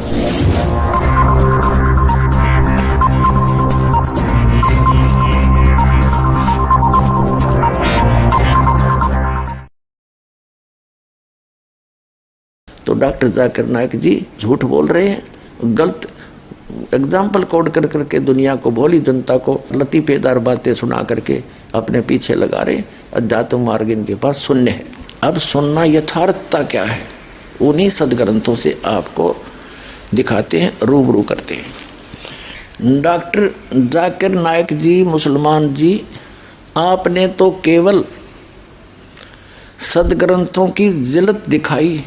तो डॉक्टर जाकिर नाइक जी झूठ बोल रहे हैं, गलत एग्जाम्पल कोड कर करके दुनिया को, भोली जनता को लतीफेदार बातें सुना करके अपने पीछे लगा रहे। अध्यात्म मार्ग इनके पास शून्य है। अब सुनना यथार्थता क्या है, उन्हीं सदग्रंथों से आपको दिखाते हैं, रूबरू करते हैं। डॉक्टर जाकिर नाइक जी, मुसलमान जी, आपने तो केवल सदग्रंथों की जिल्लत दिखाई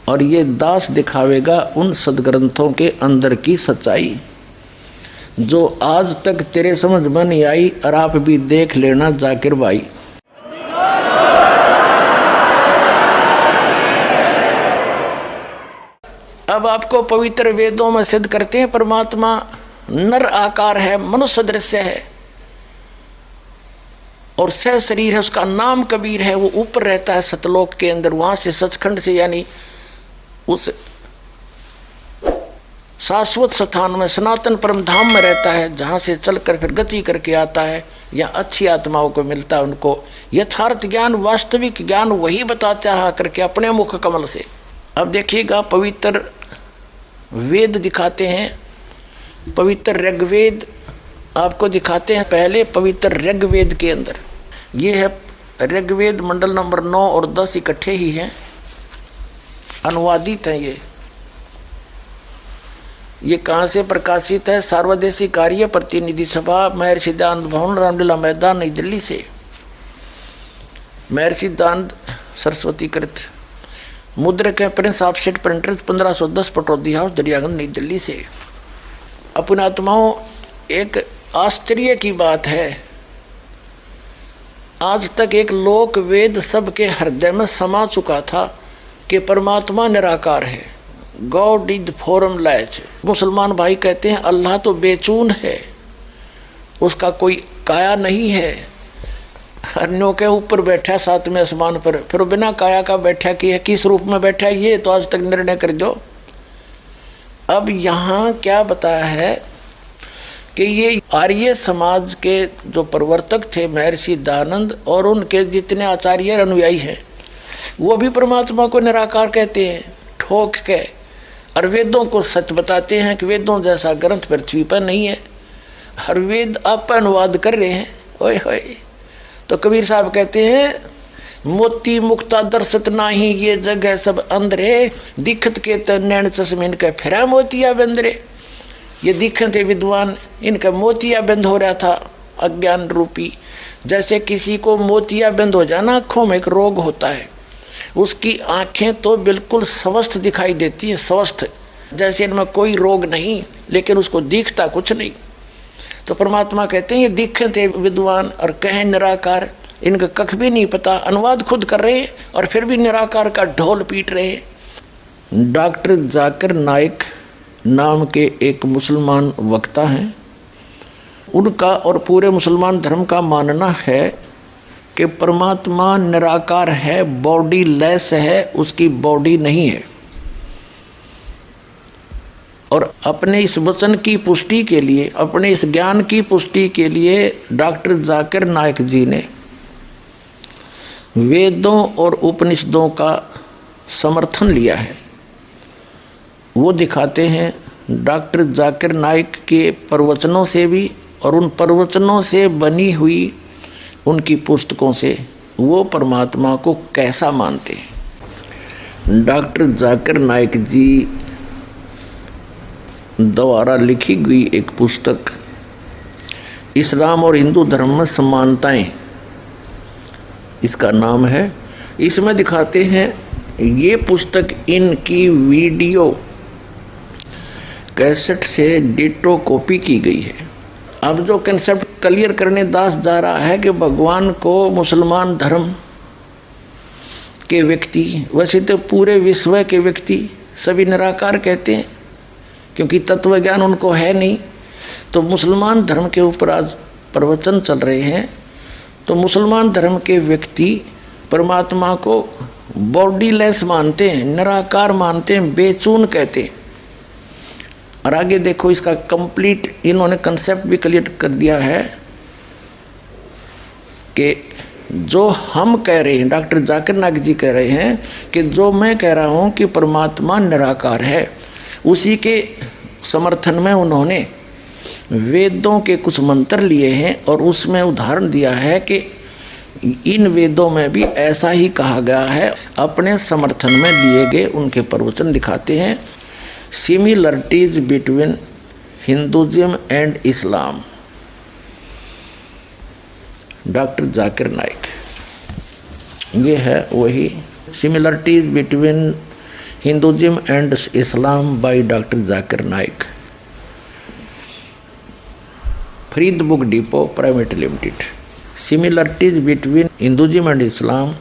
और ये दास दिखावेगा उन सदग्रंथों के अंदर की सच्चाई जो आज तक तेरे समझ में नहीं आई। और आप भी देख लेना जाकिर भाई। अब आपको पवित्र वेदों में सिद्ध करते हैं परमात्मा नर आकार है, मनुष्य दृश्य है और सह शरीर है, उसका नाम कबीर है। वो ऊपर रहता है सतलोक के अंदर, वहां से सचखंड से यानी उस शाश्वत स्थान में सनातन परम धाम में रहता है, जहाँ से चलकर फिर गति करके आता है। या अच्छी आत्माओं को मिलता है, उनको यथार्थ ज्ञान, वास्तविक ज्ञान वही बताता है करके अपने मुख कमल से। अब देखिएगा, पवित्र वेद दिखाते हैं, पवित्र ऋग्वेद आपको दिखाते हैं। पहले पवित्र ऋग्वेद के अंदर ये है ऋग्वेद मंडल नंबर 9 और 10 इकट्ठे ही हैं, अनुवादित हैं। ये कहाँ से प्रकाशित है? सार्वदेशी कार्य प्रतिनिधि सभा, महर्षि दयानंद भवन, रामलीला मैदान, नई दिल्ली से। महर्षि दयानंद सरस्वती कृत, मुद्रक है Prince offset printers, 1510 Pataudi house, Daryaganj, New Delhi से। अपने आत्माओं, एक आश्चर्य की बात है, आज तक एक लोक वेद सबके हृदय में समा चुका था कि परमात्मा निराकार है, गॉड इज फॉर्मलेस। मुसलमान भाई कहते हैं अल्लाह तो बेचून है, उसका कोई काया नहीं है, हरनों के ऊपर बैठा सातवें आसमान पर, फिर बिना काया का बैठा कि है, किस रूप में बैठा है, ये तो आज तक निर्णय कर दो। अब यहाँ क्या बताया है कि ये आर्य समाज के जो प्रवर्तक थे महर्षि दयानंद और उनके जितने आचार्य अनुयायी हैं, वो भी परमात्मा को निराकार कहते हैं ठोक के, और वेदों को सच बताते हैं कि वेदों जैसा ग्रंथ पृथ्वी पर नहीं है। हर वेद आप अनुवाद कर रहे हैं, ओए होए। तो कबीर साहब कहते हैं मोती मुक्ता दर्शत नाही, ये जग है सब अंधरे, दिखत के नैन चश्मे इनके फिरा मोतिया बंदरे। ये दिखत थे विद्वान, इनका मोतिया बंद हो रहा था अज्ञान रूपी। जैसे किसी को मोतिया बंद हो जाना, आँखों में एक रोग होता है, उसकी आँखें तो बिल्कुल स्वस्थ दिखाई देती हैं, स्वस्थ, जैसे इनमें कोई रोग नहीं, लेकिन उसको दिखता कुछ नहीं। तो परमात्मा कहते हैं ये दिखते थे विद्वान और कहें निराकार, इनका कख भी नहीं पता, अनुवाद खुद कर रहे हैं और फिर भी निराकार का ढोल पीट रहे हैं। डॉक्टर जाकिर नाइक नाम के एक मुसलमान वक्ता हैं, उनका और पूरे मुसलमान धर्म का मानना है कि परमात्मा निराकार है, बॉडी लेस है, उसकी बॉडी नहीं है। और अपने इस वचन की पुष्टि के लिए, अपने इस ज्ञान की पुष्टि के लिए डॉक्टर जाकिर नाइक जी ने वेदों और उपनिषदों का समर्थन लिया है। वो दिखाते हैं डॉक्टर जाकिर नाइक के प्रवचनों से भी और उन प्रवचनों से बनी हुई उनकी पुस्तकों से वो परमात्मा को कैसा मानते हैं। डॉक्टर जाकिर नाइक जी द्वारा लिखी गई एक पुस्तक इस्लाम और हिंदू धर्म में समानताएं, इसका नाम है। इसमें दिखाते हैं, ये पुस्तक इनकी वीडियो कैसेट से डिटो कॉपी की गई है। अब जो कंसेप्ट क्लियर करने दास जा रहा है कि भगवान को मुसलमान धर्म के व्यक्ति, वैसे तो पूरे विश्व के व्यक्ति सभी निराकार कहते हैं, क्योंकि तत्व ज्ञान उनको है नहीं। तो मुसलमान धर्म के ऊपर आज प्रवचन चल रहे हैं। तो मुसलमान धर्म के व्यक्ति परमात्मा को बॉडीलेस मानते हैं, निराकार मानते हैं, बेचून कहते हैं। और आगे देखो, इसका कंप्लीट इन्होंने कंसेप्ट भी क्लियर कर दिया है कि जो हम कह रहे हैं, डॉक्टर जाकिर नाइक जी कह रहे हैं कि जो मैं कह रहा हूं कि परमात्मा निराकार है, उसी के समर्थन में उन्होंने वेदों के कुछ मंत्र लिए हैं और उसमें उदाहरण दिया है कि इन वेदों में भी ऐसा ही कहा गया है। अपने समर्थन में लिए गए उनके प्रवचन दिखाते हैं। Similarities between Hinduism and Islam, doctor Zakir Naik. ये है वही similarities between Hinduism and Islam by doctor Zakir Naik, Farid book depot private limited. Similarities between Hinduism and Islam,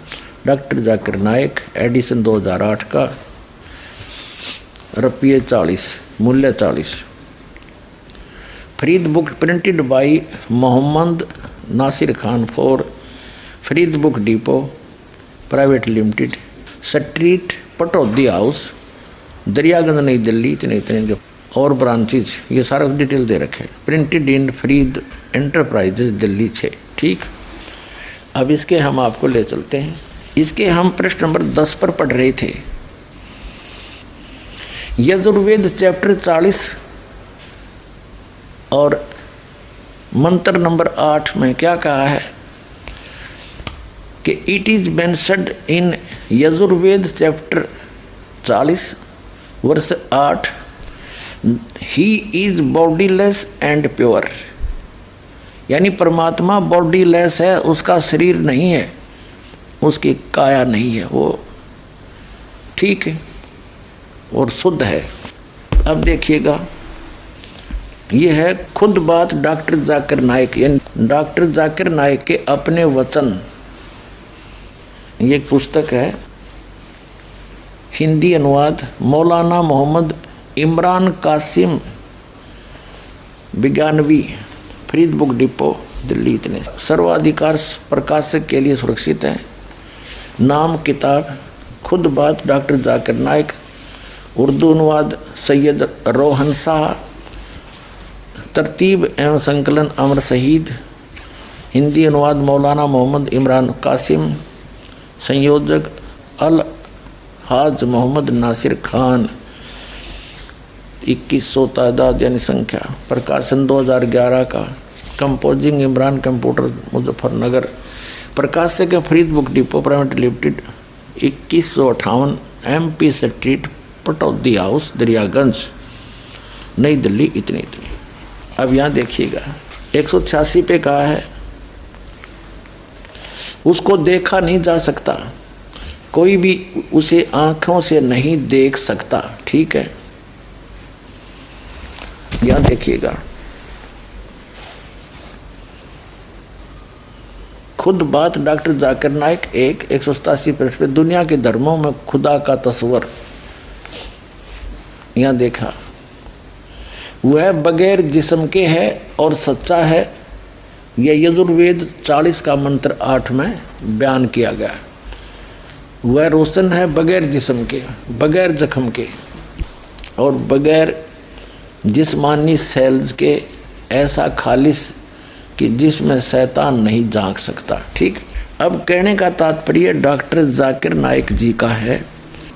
doctor Zakir Naik, edition 2008 का, रुपये 40, मूल्य 40। Farid book printed by Mohammad Nasir Khan for Farid book depot private limited, street Pataudi house, Daryaganj, New Delhi. इतने जो और branches ये सारा डिटेल दे रखे। Printed in Farid enterprises Delhi 6। ठीक, अब इसके हम आपको ले चलते हैं। इसके हम प्रश्न नंबर 10 पर पढ़ रहे थे। यजुर्वेद चैप्टर 40 और मंत्र नंबर 8 में क्या कहा है कि it is mentioned in Yajurveda chapter 40 वर्ष 8, he is bodiless and pure. यानी परमात्मा बॉडीलेस है, उसका शरीर नहीं है, उसकी काया नहीं है, वो ठीक है और शुद्ध है। अब देखिएगा, ये है खुद बात डॉक्टर जाकिर नाइक, यानी डॉक्टर जाकिर नाइक के अपने वचन। ये एक पुस्तक है, हिंदी अनुवाद मौलाना मोहम्मद इमरान कासिम विज्ञानवी, फरीद बुक डिपो दिल्ली। इतने सर्वाधिकार प्रकाशक के लिए सुरक्षित है। नाम किताब खुद बात डॉक्टर जाकिर नाइक, उर्दू अनुवाद सैयद रोहन शाह, तरतीब एवं संकलन अमर शहीद, हिंदी अनुवाद मौलाना मोहम्मद इमरान कासिम, संयोजक अल हाज मोहम्मद नासिर खान, 2100 तादाद यानी संख्या, प्रकाशन 2011 का, कंपोजिंग इमरान कंप्यूटर मुजफ्फरनगर, प्रकाशक है Farid book depot private limited, 2158 MP street Pataudi house Daryaganj New Delhi. इतनी। अब यहाँ देखिएगा 186 पे कहा है, उसको देखा नहीं जा सकता, कोई भी उसे आंखों से नहीं देख सकता। ठीक है, यहाँ देखिएगा, खुद बात डॉक्टर जाकिर नाइक 187 पृष्ठ पे, दुनिया के धर्मों में खुदा का तस्वर। यहाँ देखा, वह बगैर जिस्म के है और सच्चा है। यह यजुर्वेद 40 का मंत्र 8 में बयान किया गया। वह रोशन है बगैर जिस्म के, बगैर जख्म के और बगैर जिस्मानी सेल्स के, ऐसा खालिस कि जिसमें शैतान नहीं झांक सकता। ठीक, अब कहने का तात्पर्य डॉक्टर जाकिर नाइक जी का है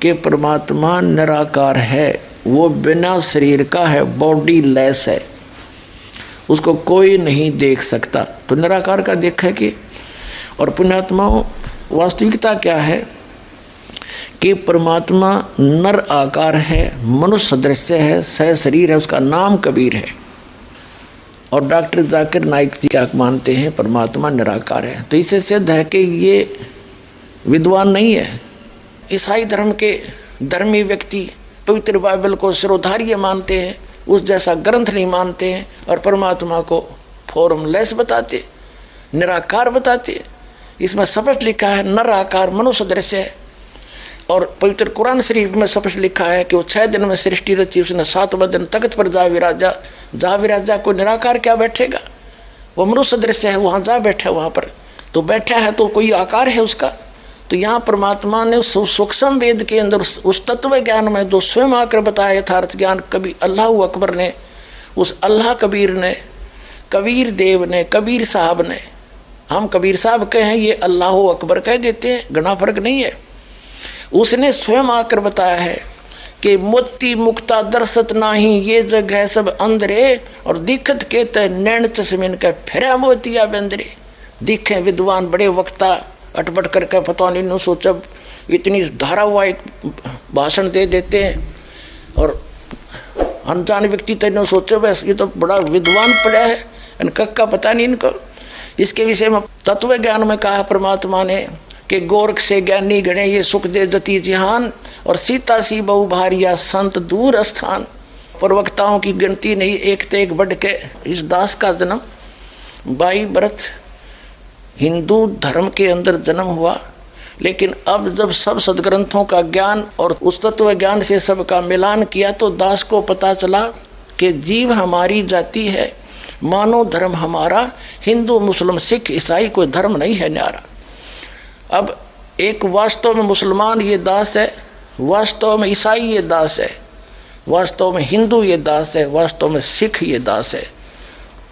कि परमात्मा निराकार है, वो बिना शरीर का है, बॉडी लेस है, उसको कोई नहीं देख सकता। तो निराकार का देखा कि, और पुण्यात्मा वास्तविकता क्या है कि परमात्मा नर आकार है, मनुष्य दृश्य है, सह शरीर है, उसका नाम कबीर है। और डॉक्टर जाकिर नाइक जी क्या मानते हैं, परमात्मा निराकार है। तो इससे सिद्ध है कि ये विद्वान नहीं है। ईसाई धर्म के धर्मी व्यक्ति पवित्र बाइबल को सिरोधार्य मानते हैं, उस जैसा ग्रंथ नहीं मानते हैं, और परमात्मा को फॉर्मलेस बताते, निराकार बताते। इसमें स्पष्ट लिखा है नर आकार मनुष्य दृश्य है, और पवित्र कुरान शरीफ में स्पष्ट लिखा है कि वो 6 दिन में सृष्टि रची, उसने 7वें दिन तख्त पर जा विराजा। जा विराजा को निराकार क्या बैठेगा, वो मनुष्य दृश्य है, वहाँ जा बैठा, वहाँ पर तो बैठा है तो कोई आकार है उसका। तो यहाँ परमात्मा ने सूक्ष्म वेद के अंदर उस तत्व ज्ञान में जो स्वयं आकर बताया यथार्थ ज्ञान, कभी अल्लाह अकबर ने, उस अल्लाह कबीर ने, कबीर देव ने, कबीर साहब ने, हम कबीर साहब कहें, ये अल्लाह अकबर कह देते हैं, घना फर्क नहीं है। उसने स्वयं आकर बताया है कि मोती मुक्ता दर्शत नाही, ये जग है सब अंधरे, और दिखत के तय नैन चश्मिन के फेरा मोतिया बंदरे। दिखे विद्वान बड़े वक्ता अटपट करके पता नहीं नो सोचब इतनी धारावाहिक भाषण दे देते हैं, और अनजान व्यक्ति तो सोचो बस ये तो बड़ा विद्वान पड़ा है, इनका का पता नहीं इनको। इसके विषय में तत्व ज्ञान में कहा परमात्मा ने कि गोरख से ज्ञानी गणे ये सुख दे जति जिहान, और सीता सी बहु भारिया संत दूर स्थान। प्रवक्ताओं की गिनती नहीं, एक ते एक बढ़ के इस दास का जन्म 22 वर्ष हिंदू धर्म के अंदर जन्म हुआ। लेकिन अब जब सब सदग्रंथों का ज्ञान और उस तत्व ज्ञान से सबका मिलान किया तो दास को पता चला कि जीव हमारी जाति है, मानव धर्म हमारा, हिंदू मुस्लिम सिख ईसाई कोई धर्म नहीं है न्यारा। अब एक वास्तव में मुसलमान ये दास है, वास्तव में ईसाई ये दास है, वास्तव में हिंदू ये दास है, वास्तव में सिख ये दास है,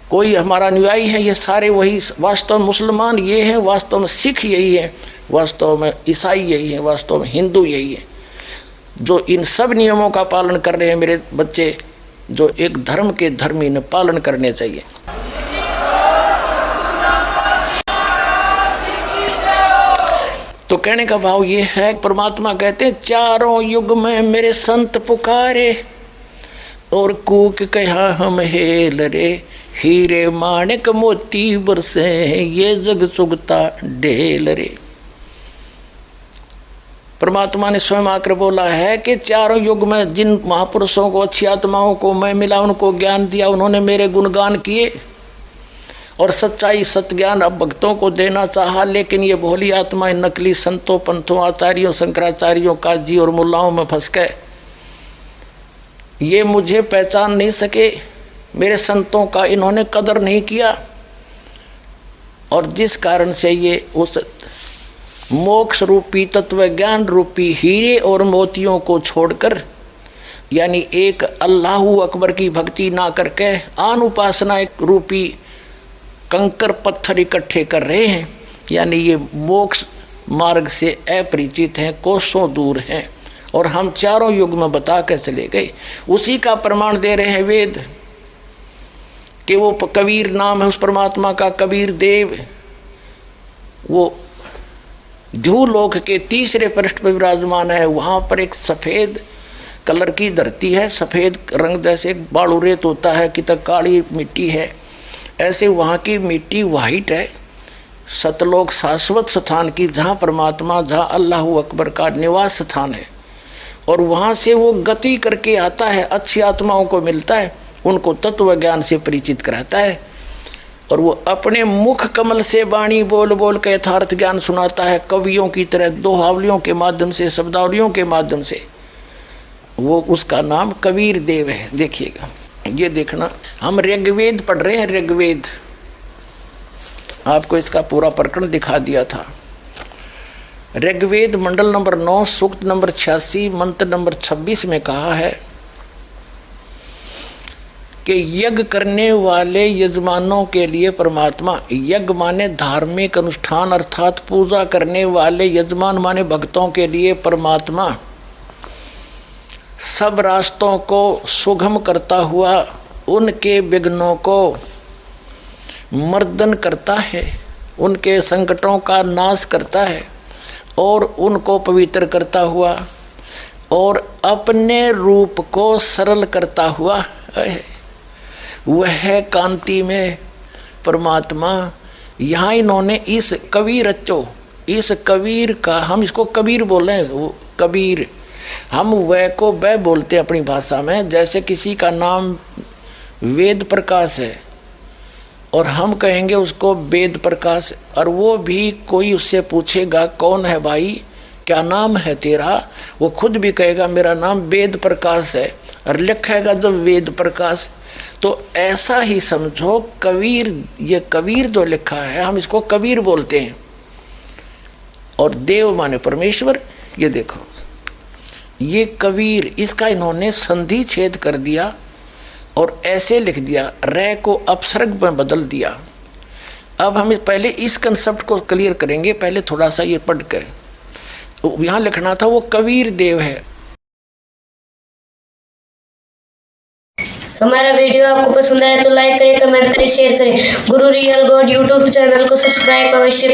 कोई हमारा अनुयायी है, ये सारे वही। वास्तव में मुसलमान ये हैं, वास्तव में सिख यही है, वास्तव में ईसाई यही है, वास्तव में हिंदू यही है। जो इन सब नियमों का पालन कर रहे हैं मेरे बच्चे, जो एक धर्म के धर्मी ने पालन करने चाहिए। तो कहने का भाव ये है, परमात्मा कहते हैं चारों युग में मेरे संत पुकारे, और कूक कहा हम हेल रे, हीरे माणिक मोती बरसे ये जग सुगता ढेल रे। परमात्मा ने स्वयं आकर बोला है कि चारों युग में जिन महापुरुषों को, अच्छी आत्माओं को मैं मिला, उनको ज्ञान दिया, उन्होंने मेरे गुणगान किए और सच्चाई सत्ज्ञान अब भक्तों को देना चाहा। लेकिन ये भोली आत्माएं नकली संतों, पंथों, आचार्यों, शंकराचार्यों, काजी और मुल्लाओं में फंस गए। ये मुझे पहचान नहीं सके, मेरे संतों का इन्होंने कदर नहीं किया, और जिस कारण से ये उस मोक्ष रूपी तत्व ज्ञान रूपी हीरे और मोतियों को छोड़कर, यानी एक अल्लाह अकबर की भक्ति ना करके आन उपासना रूपी कंकर पत्थर इकट्ठे कर रहे हैं, यानी ये मोक्ष मार्ग से अपरिचित हैं, कोसों दूर हैं। और हम चारों युग में बता के चले गए, उसी का प्रमाण दे रहे हैं वेद कि वो कबीर नाम है उस परमात्मा का, कबीर देव। वो ध्रुवलोक के तीसरे पृष्ठ पर विराजमान है। वहाँ पर एक सफ़ेद कलर की धरती है, सफ़ेद रंग जैसे बालू रेत होता है कि तक काली मिट्टी है, ऐसे वहाँ की मिट्टी वाइट है। सतलोक शाश्वत स्थान की, जहाँ परमात्मा, जहाँ अल्लाह अकबर का निवास स्थान है, और वहाँ से वो गति करके आता है, अच्छी आत्माओं को मिलता है, उनको तत्व ज्ञान से परिचित कराता है, और वो अपने मुख कमल से वाणी बोल बोल के यथार्थ ज्ञान सुनाता है, कवियों की तरह दोहावलियों के माध्यम से, शब्दावलियों के माध्यम से। वो उसका नाम कबीर देव है। देखिएगा, ये देखना, हम ऋग्वेद पढ़ रहे हैं, ऋग्वेद आपको इसका पूरा प्रकरण दिखा दिया था। ऋग्वेद मंडल नंबर 9 सूक्त नंबर 86 मंत्र नंबर 26 में कहा है कि यज्ञ करने वाले यजमानों के लिए परमात्मा, यज्ञ माने धार्मिक अनुष्ठान अर्थात पूजा करने वाले यजमान माने भक्तों के लिए परमात्मा सब रास्तों को सुगम करता हुआ उनके विघ्नों को मर्दन करता है, उनके संकटों का नाश करता है, और उनको पवित्र करता हुआ और अपने रूप को सरल करता हुआ वह कांति में परमात्मा। यहाँ इन्होंने इस कबीर रचो, इस कबीर का, हम इसको कबीर बोले, वो कबीर, हम वह को वह बोलते हैं अपनी भाषा में। जैसे किसी का नाम वेद प्रकाश है और हम कहेंगे उसको वेद प्रकाश, और वो भी कोई उससे पूछेगा कौन है भाई, क्या नाम है तेरा, वो खुद भी कहेगा मेरा नाम वेद प्रकाश है, और लिखेगा जब वेद प्रकाश। तो ऐसा ही समझो कबीर, ये कबीर जो लिखा है हम इसको कबीर बोलते हैं, और देव माने परमेश्वर। ये देखो, ये कबीर, इसका इन्होंने संधि छेद कर दिया और ऐसे लिख दिया, रे को अपसर्ग में बदल दिया। अब हम पहले इस कंसेप्ट को क्लियर करेंगे, पहले थोड़ा सा ये पढ़ कर। यहाँ लिखना था वो कबीर देव है। हमारा वीडियो आपको पसंद आया तो लाइक करें, कमेंट करें, शेयर करें। गुरु रियल गॉड यूट्यूब चैनल को सब्सक्राइब अवश्य